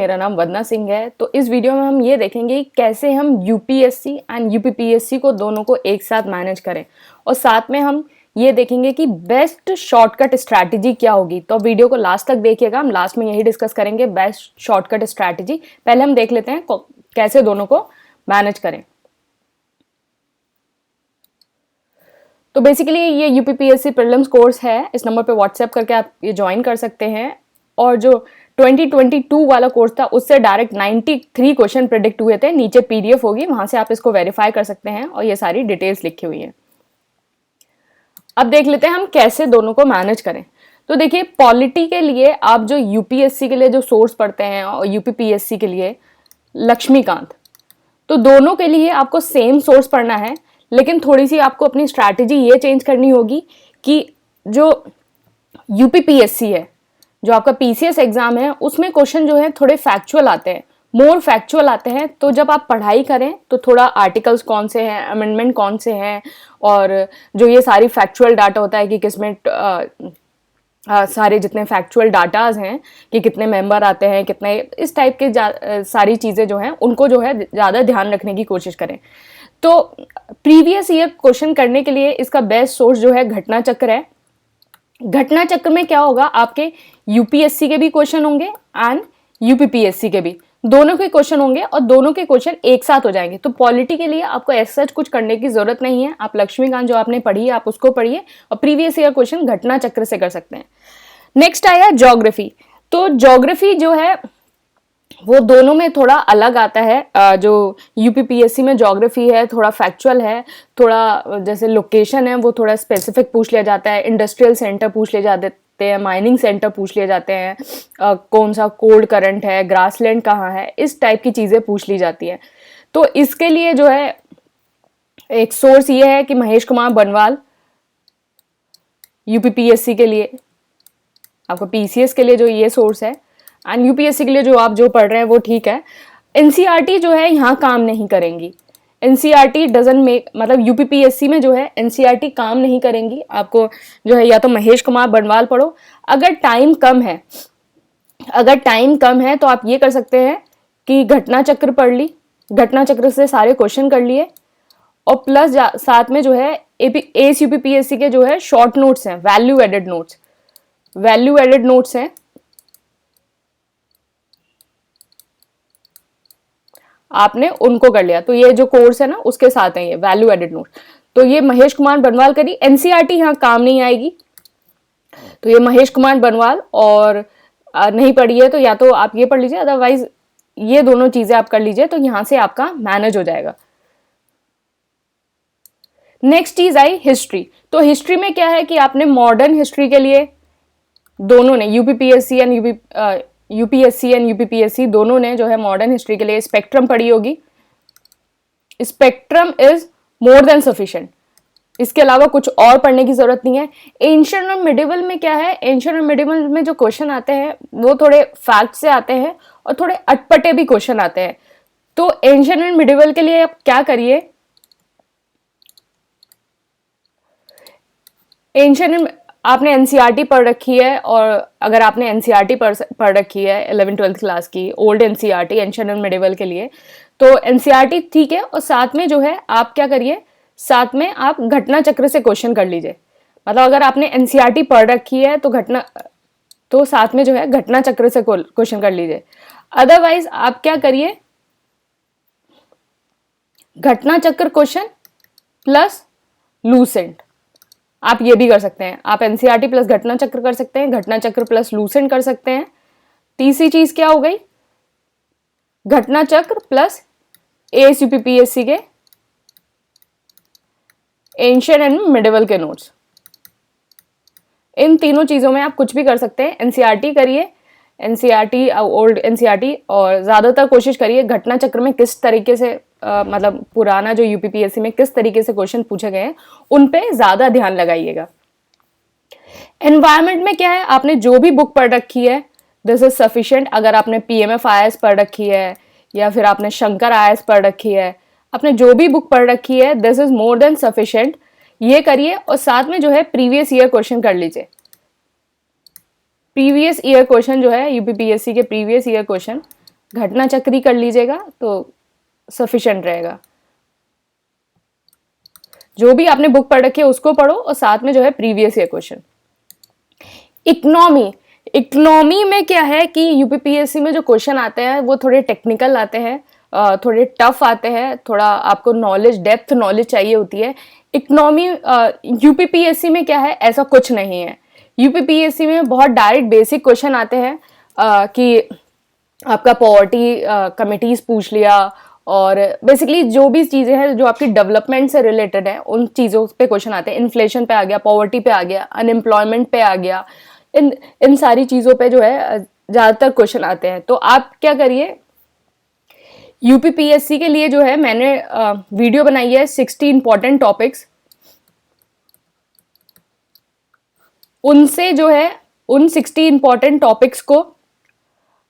मेरा नाम वंदना सिंह है। तो इस वीडियो में हम ये देखेंगे कि कैसे हम यूपीएससी एंड यूपीपीएससी को दोनों को एक साथ मैनेज करें, और साथ में हम ये देखेंगे कि बेस्ट शॉर्टकट स्ट्रैटेजी क्या होगी। तो वीडियो को लास्ट तक देखिएगा, हम लास्ट में यही डिस्कस करेंगे बेस्ट शॉर्टकट स्ट्रैटेजी। पहले हम देख लेते हैं कैसे दोनों को मैनेज करें। तो बेसिकली ये यूपीपीएससी प्रीलिम्स कोर्स है, इस नंबर पे व्हाट्सएप करके आप ये ज्वाइन कर सकते हैं। और जो 2022 वाला कोर्स था उससे डायरेक्ट 93 क्वेश्चन प्रिडिक्ट हुए थे। नीचे पीडीएफ होगी, वहां से आप इसको वेरीफाई कर सकते हैं और ये सारी डिटेल्स लिखी हुई हैं। अब देख लेते हैं हम कैसे दोनों को मैनेज करें। तो देखिए, पॉलिटी के लिए आप जो यूपीएससी के लिए जो सोर्स पढ़ते हैं और यूपीपीएससी के लिए लक्ष्मीकांत, तो दोनों के लिए आपको सेम सोर्स पढ़ना है, लेकिन थोड़ी सी आपको अपनी स्ट्रैटेजी ये चेंज करनी होगी कि जो यूपीपीएससी है, जो आपका पीसीएस एग्जाम है, उसमें क्वेश्चन जो है थोड़े फैक्चुअल आते हैं, मोर फैक्चुअल आते हैं। तो जब आप पढ़ाई करें तो थोड़ा आर्टिकल्स कौन से हैं, अमेंडमेंट कौन से हैं, और जो ये सारी फैक्चुअल डाटा होता है कि किसमें सारे जितने फैक्चुअल डाटाज हैं कि कितने मेंबर आते हैं, कितने, इस टाइप के सारी चीज़ें जो हैं उनको जो है ज़्यादा ध्यान रखने की कोशिश करें। तो प्रीवियस ईयर क्वेश्चन करने के लिए इसका बेस्ट सोर्स जो है घटना चक्र है। घटना चक्र में क्या होगा, आपके यूपीएससी के भी क्वेश्चन होंगे एंड यूपीपीएससी के भी, दोनों के क्वेश्चन होंगे और दोनों के क्वेश्चन एक साथ हो जाएंगे। तो पॉलिटी के लिए आपको ऐसा कुछ करने की जरूरत नहीं है, आप लक्ष्मीकांत जो आपने पढ़ी है आप उसको पढ़िए और प्रीवियस ईयर क्वेश्चन घटना चक्र से कर सकते हैं। नेक्स्ट आया ज्योग्राफी। तो ज्योग्राफी जो है वो दोनों में थोड़ा अलग आता है। जो यूपीपीएससी में ज्योग्राफी है थोड़ा फैक्चुअल है, थोड़ा जैसे लोकेशन है वो थोड़ा स्पेसिफिक पूछ लिया जाता है, इंडस्ट्रियल सेंटर पूछ लिए जाते हैं, माइनिंग सेंटर पूछ लिए जाते हैं, कौन सा कोल्ड करंट है, ग्रासलैंड कहाँ है, इस टाइप की चीज़ें पूछ ली जाती है। तो इसके लिए जो है एक सोर्स ये है कि महेश कुमार बनवाल यूपीपीएससी के लिए, आपको पीसीएस के लिए जो ये सोर्स है, एंड यूपीएससी के लिए जो आप जो पढ़ रहे हैं वो ठीक है। एनसीईआरटी जो है यहाँ काम नहीं करेंगी, एनसीईआरटी डजंट मेक, मतलब यूपीपीएससी में जो है एनसीईआरटी काम नहीं करेंगी। आपको जो है या तो महेश कुमार बनवाल पढ़ो, अगर टाइम कम है, अगर टाइम कम है तो आप ये कर सकते हैं कि घटना चक्र पढ़ ली, घटना चक्र से सारे क्वेश्चन कर लिए, और प्लस साथ में जो है एस यूपीपीएससी के जो है शॉर्ट नोट्स हैं, value added notes, value added notes हैं, आपने उनको कर लिया। तो ये जो कोर्स है ना उसके साथ है ये वैल्यू एडेड नोट। तो ये महेश कुमार बनवाल करी, एनसीईआरटी यहाँ काम नहीं आएगी, तो ये महेश कुमार बनवाल, और नहीं पढ़ी है तो या तो आप ये पढ़ लीजिए, अदरवाइज ये दोनों चीजें आप कर लीजिए, तो यहां से आपका मैनेज हो जाएगा। नेक्स्ट चीज आई हिस्ट्री। तो हिस्ट्री में क्या है कि आपने मॉडर्न हिस्ट्री के लिए दोनों ने यूपीपीएससी एंड यूपीपीएससी दोनों ने जो है मॉडर्न हिस्ट्री के लिए स्पेक्ट्रम पढ़ी होगी। Spectrum is more than sufficient, इसके अलावा कुछ और पढ़ने की जरूरत नहीं है। एंशिएंट और मिडिवल में क्या है, एंशिएंट और मिडिवल में जो क्वेश्चन आते हैं वो थोड़े फैक्ट से आते हैं और थोड़े अटपटे भी क्वेश्चन आते हैं। तो एंशिएंट एंड मिडिवल के लिए आप क्या करिए, एंशिएंट आपने एनसीईआरटी पढ़ रखी है, और अगर आपने एनसीईआरटी पढ़ रखी है 11th-12th क्लास की old NCERT ancient and medieval के लिए, तो एनसीईआरटी ठीक है, और साथ में जो है आप क्या करिए, साथ में आप घटना चक्र से क्वेश्चन कर लीजिए। मतलब अगर आपने एनसीईआरटी पढ़ रखी है तो साथ में जो है घटना चक्र से क्वेश्चन कर लीजिए। अदरवाइज आप क्या करिए, घटना चक्र क्वेश्चन प्लस लूसेंट, आप ये भी कर सकते हैं। आप एनसीईआरटी प्लस घटना चक्र कर सकते हैं, घटना चक्र प्लस लूसेंट कर सकते हैं। तीसरी चीज क्या हो गई, घटना चक्र प्लस एस यूपीपीएससी के एंशिएंट एंड मिडिवल के नोट्स। इन तीनों चीजों में आप कुछ भी कर सकते हैं। एनसीईआरटी करिए, एनसीईआरटी ओल्ड एनसीईआरटी, और ज्यादातर कोशिश करिए घटना चक्र में किस तरीके से मतलब पुराना जो यूपीपीएससी में किस तरीके से क्वेश्चन पूछे गए हैं उन पे ज्यादा ध्यान लगाइएगा। एनवायरनमेंट में क्या है, आपने जो भी बुक पढ़ रखी है दिस इज सफिशिएंट। अगर आपने पीएमएफ आईएएस पढ़ रखी है या फिर आपने शंकर आईएएस पढ़ रखी है, आपने जो भी बुक पढ़ रखी है this is more than sufficient, ये करिए। और साथ में जो है प्रीवियस ईयर क्वेश्चन कर लीजिए। प्रीवियस ईयर क्वेश्चन जो है यूपीपीएससी के प्रीवियस ईयर क्वेश्चन घटना चक्री कर लीजिएगा तो सफिशिएंट रहेगा। जो भी आपने बुक पढ़ रखी है उसको पढ़ो और साथ में जो है previous year question. Economy, economy में क्या है कि यूपीपीएससी में जो क्वेश्चन आते हैं वो थोड़े टेक्निकल आते हैं, थोड़े टफ आते हैं, थोड़ा आपको नॉलेज, डेप्थ नॉलेज चाहिए होती है। इकोनॉमी यूपीपीएससी में क्या है, ऐसा कुछ नहीं है। यूपीपीएससी में बहुत डायरेक्ट बेसिक क्वेश्चन आते हैं कि आपका पॉवर्टी कमिटीज पूछ लिया, और बेसिकली जो भी चीज़ें हैं जो आपकी डेवलपमेंट से रिलेटेड है उन चीज़ों पे क्वेश्चन आते हैं। इन्फ्लेशन पे आ गया, पॉवर्टी पे आ गया, अनएम्प्लॉयमेंट पे आ गया, इन सारी चीज़ों पे जो है ज़्यादातर क्वेश्चन आते हैं। तो आप क्या करिए, यूपीपीएससी के लिए जो है मैंने वीडियो बनाई है 60 इंपॉर्टेंट टॉपिक्स, उनसे जो है उन 60 इंपॉर्टेंट टॉपिक्स को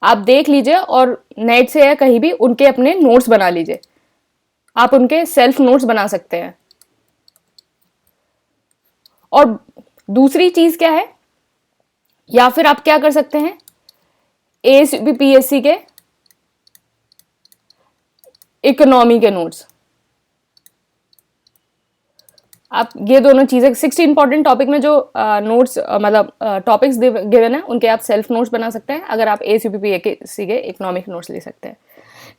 आप देख लीजिए और नेट से या कहीं भी उनके अपने नोट्स बना लीजिए। आप उनके सेल्फ नोट्स बना सकते हैं। और दूसरी चीज क्या है, या फिर आप क्या कर सकते हैं, एएसयूपीपीएससी के इकोनॉमी के नोट्स, आप ये दोनों चीजें 60 इंपॉर्टेंट टॉपिक में जो नोट्स मतलब टॉपिक्स गिवन है उनके आप सेल्फ नोट्स बना सकते हैं अगर आप एएसयूपीपीएससी के इकोनॉमिक नोट्स ले सकते हैं।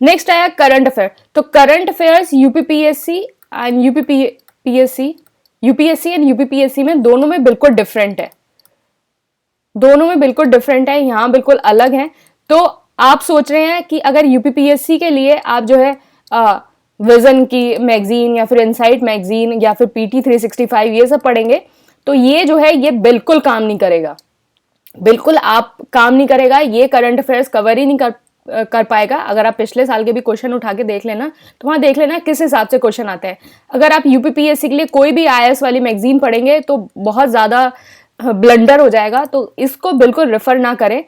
नेक्स्ट आया करंट अफेयर। तो current affairs UPPSC and UPSC and UPPSC में दोनों में बिल्कुल डिफरेंट है, दोनों में बिल्कुल डिफरेंट है, यहाँ बिल्कुल अलग है। तो आप सोच रहे हैं कि अगर यूपीपीएससी के लिए आप जो है विजन की मैगजीन या फिर इनसाइट मैगजीन या फिर पीटी 365 ये सब पढ़ेंगे तो ये जो है ये बिल्कुल काम नहीं करेगा, बिल्कुल आप काम नहीं करेगा, ये करंट अफेयर्स कवर ही नहीं कर पाएगा। अगर आप पिछले साल के भी क्वेश्चन उठा के देख लेना तो वहां देख लेना किस हिसाब से क्वेश्चन आते हैं। अगर आप यूपीपीएससी के लिए कोई भी आईएएस वाली मैगजीन पढ़ेंगे तो बहुत ज्यादा ब्लंडर हो जाएगा, तो इसको बिल्कुल रेफर ना करें।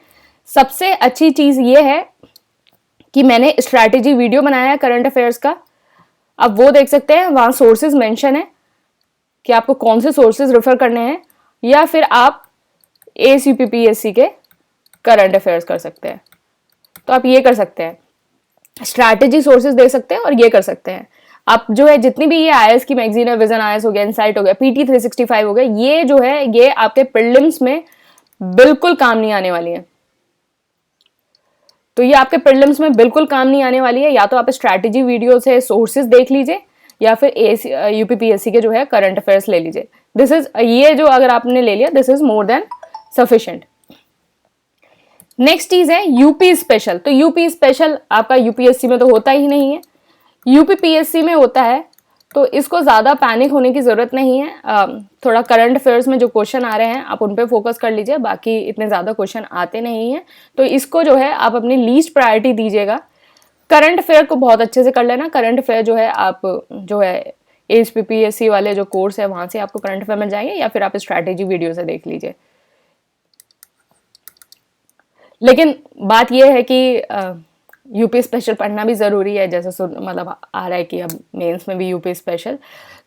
सबसे अच्छी चीज ये है कि मैंने स्ट्रैटेजी वीडियो बनाया है करंट अफेयर्स का, आप वो देख सकते हैं, वहां सोर्सेज मेंशन है कि आपको कौन से सोर्सेज रेफर करने हैं, या फिर आप एएसयूपीपीएससी के करंट अफेयर्स कर सकते हैं। तो आप ये कर सकते हैं, स्ट्रैटेजी सोर्सेज देख सकते हैं और ये कर सकते हैं। आप जो है जितनी भी ये आईएएस की मैगजीन है, विजन आईएएस हो गया, इनसाइट हो गया, पीटी 365 हो गया, ये जो है ये आपके प्रीलिम्स में बिल्कुल काम नहीं आने वाली है। तो ये आपके प्रीलिम्स में बिल्कुल काम नहीं आने वाली है। या तो आप स्ट्रैटेजी वीडियो से सोर्सेज देख लीजिए या फिर यूपीपीएससी के जो है करंट अफेयर्स ले लीजिए। दिस इज, ये जो अगर आपने ले लिया this is more than sufficient. Next चीज है यूपी स्पेशल। तो यूपी स्पेशल आपका यूपीएससी में तो होता ही नहीं है, यूपीपीएससी में होता है, तो इसको ज्यादा पैनिक होने की जरूरत नहीं है। थोड़ा करंट अफेयर्स में जो क्वेश्चन आ रहे हैं आप उन पे फोकस कर लीजिए, बाकी इतने ज्यादा क्वेश्चन आते नहीं हैं, तो इसको जो है आप अपनी लीस्ट प्रायोरिटी दीजिएगा। करंट अफेयर को बहुत अच्छे से कर लेना। करंट अफेयर जो है आप जो है एएसयूपीपीएससी वाले जो कोर्स है वहां से आपको करंट अफेयर मिल जाएंगे, या फिर आप स्ट्रैटेजी वीडियो से देख लीजिए। लेकिन बात यह है कि यूपी स्पेशल पढ़ना भी ज़रूरी है, जैसे मतलब आ रहा है कि अब मेंस में भी यूपी स्पेशल,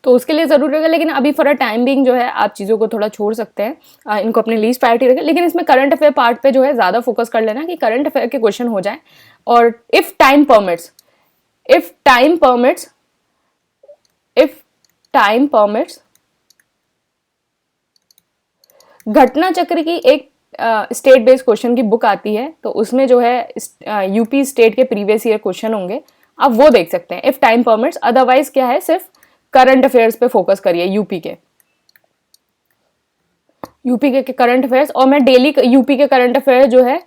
तो उसके लिए ज़रूरी होगा। लेकिन अभी फॉर अ टाइम बिंग जो है आप चीज़ों को थोड़ा छोड़ सकते हैं, इनको अपनी लीस्ट प्रायोरिटी रखें। लेकिन इसमें करंट अफेयर पार्ट पे जो है ज़्यादा फोकस कर लेना कि करंट अफेयर के क्वेश्चन हो जाए, और if time permits, if time permits, if time permits, घटना चक्र की एक स्टेट बेस्ड क्वेश्चन की बुक आती है, तो उसमें जो है यूपी स्टेट के प्रीवियस ईयर क्वेश्चन होंगे, आप वो देख सकते हैं इफ टाइम परमिट्स। अदरवाइज क्या है, सिर्फ करंट अफेयर्स पे फोकस करिए, यूपी के करंट अफेयर्स। और मैं डेली यूपी के करंट अफेयर जो है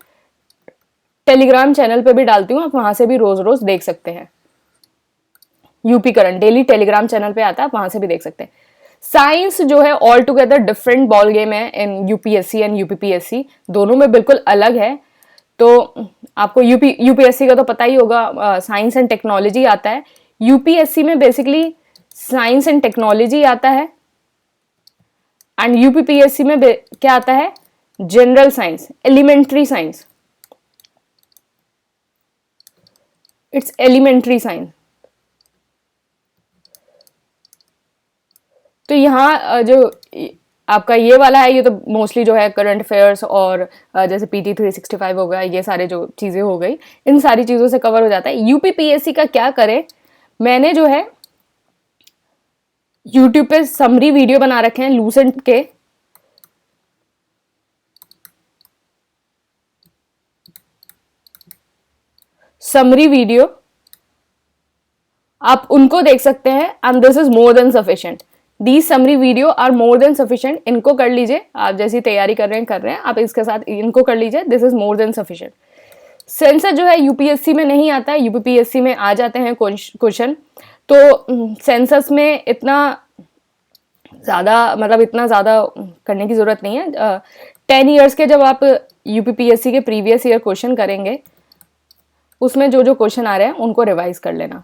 टेलीग्राम चैनल पे भी डालती हूँ, आप वहां से भी रोज रोज देख सकते हैं। UP current daily Telegram channel पे आता है, आप वहां से भी देख सकते हैं। साइंस जो है all together different ball game है इन यूपीएससी एंड यूपीपीएससी, दोनों में बिल्कुल अलग है। तो आपको यूपीएससी का तो पता ही होगा, साइंस एंड टेक्नोलॉजी आता है। यूपीएससी में बेसिकली साइंस एंड टेक्नोलॉजी आता है, एंड यूपीपीएससी में क्या आता है, general science, elementary science, it's elementary science. तो यहाँ जो आपका ये वाला है, ये तो मोस्टली जो है करंट अफेयर्स और जैसे PT 365 हो गया, ये सारे जो चीज़ें हो गई, इन सारी चीज़ों से कवर हो जाता है। UPPSC का क्या करें, मैंने जो है यूट्यूब पे समरी वीडियो बना रखे हैं लूसेंट के, समरी वीडियो आप उनको देख सकते हैं, and this is more than sufficient. The summary video are more than sufficient. इनको कर लीजिए, आप जैसी तैयारी कर रहे हैं, आप इसके साथ इनको कर लीजिए, this is more than sufficient. Sensor जो है UPSC में नहीं आता है, UPPSC में आ जाते हैं क्वेश्चन। तो सेंसस में इतना ज़्यादा करने की ज़रूरत नहीं है। 10 ईयर्स के जब आप UPPSC के प्रीवियस ईयर क्वेश्चन करेंगे, उसमें जो जो क्वेश्चन आ रहे हैं उनको रिवाइज कर लेना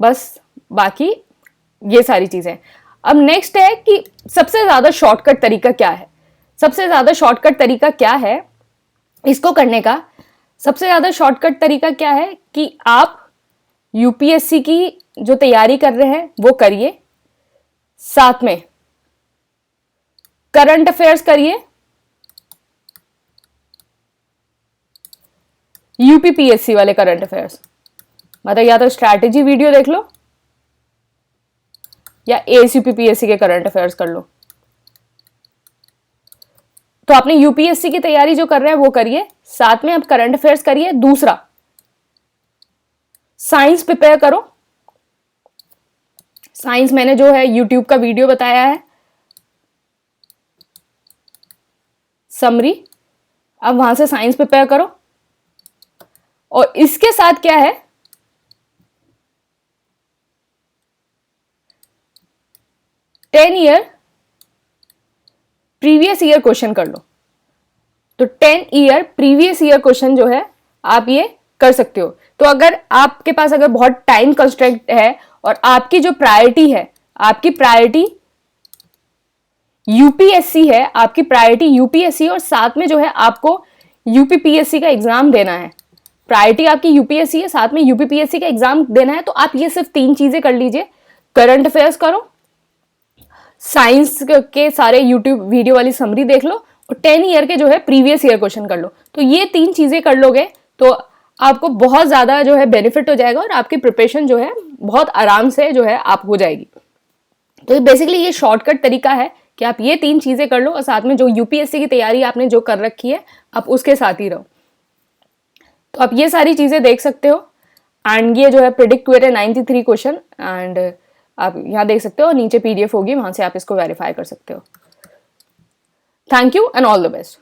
बस, बाकी ये सारी चीज़ें। अब नेक्स्ट है कि सबसे ज़्यादा शॉर्टकट तरीका क्या है। सबसे ज़्यादा शॉर्टकट तरीका क्या है इसको करने का? सबसे ज़्यादा शॉर्टकट तरीका क्या है कि आप UPSC की जो तैयारी कर रहे हैं वो करिए, साथ में करंट अफेयर्स करिए, UPPSC वाले करंट अफेयर्स, मतलब या तो स्ट्रैटेजी वीडियो देख लो या ASUPPSC के करंट अफेयर्स कर लो। तो आपने UPSC की तैयारी जो कर रहे हैं वो करिए, साथ में आप करंट अफेयर्स करिए। दूसरा, साइंस प्रिपेयर करो। साइंस मैंने जो है YouTube का वीडियो बताया है, समरी, अब वहां से साइंस प्रिपेयर करो। और इसके साथ क्या है, ten year previous year question कर लो। तो 10 ईयर प्रीवियस ईयर क्वेश्चन जो है आप ये कर सकते हो। तो अगर आपके पास अगर बहुत टाइम कंस्ट्रेंट है और आपकी जो प्रायोरिटी है, आपकी प्रायोरिटी UPSC है, आपकी प्रायोरिटी UPSC और साथ में जो है आपको UPPSC का एग्जाम देना है, प्रायोरिटी आपकी UPSC है, साथ में UPPSC का एग्जाम देना है, तो आप ये सिर्फ 3 चीजें कर लीजिए। करंट अफेयर्स करो, साइंस के सारे यूट्यूब वीडियो वाली समरी देख लो, और 10 ईयर के जो है प्रीवियस ईयर क्वेश्चन कर लो। तो ये 3 चीजें कर लोगे तो आपको बहुत ज्यादा जो है बेनिफिट हो जाएगा और आपकी प्रिपरेशन जो है बहुत आराम से जो है आप हो जाएगी। तो बेसिकली ये शॉर्टकट तरीका है कि आप ये 3 चीजें कर लो और साथ में जो UPSC की तैयारी आपने जो कर रखी है आप उसके साथ ही रहो। तो आप ये सारी चीजें देख सकते हो। एंड ये जो है प्रिडिक्ट हुए थे 93 क्वेश्चन, एंड आप यहाँ देख सकते हो, नीचे PDF होगी, वहां से आप इसको वेरीफाई कर सकते हो। Thank you and all the best.